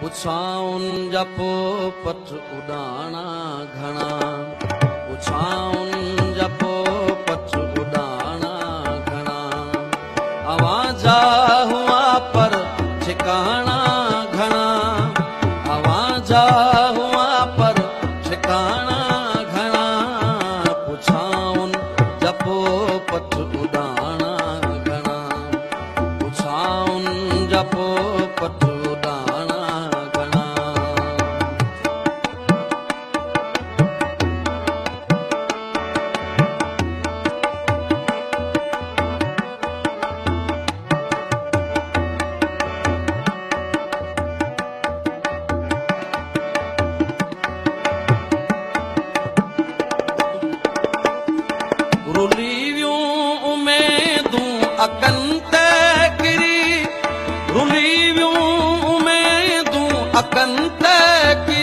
पुछाउन जपो पट उडाणा घणा, पुछाउन जपो पट उडाणा घणा। आवाजा हुआ पर ठिकाना घणा, आवाजा हुआ पर ठिकाना घणा। पुछाउन जपो पट उडाणा घणा, पुछाउन जपो पट उडाणा घणा। रुलियूं उमेदूं अकनि ते किरी, रुलियूं उमेदूं अकनि ते किरी।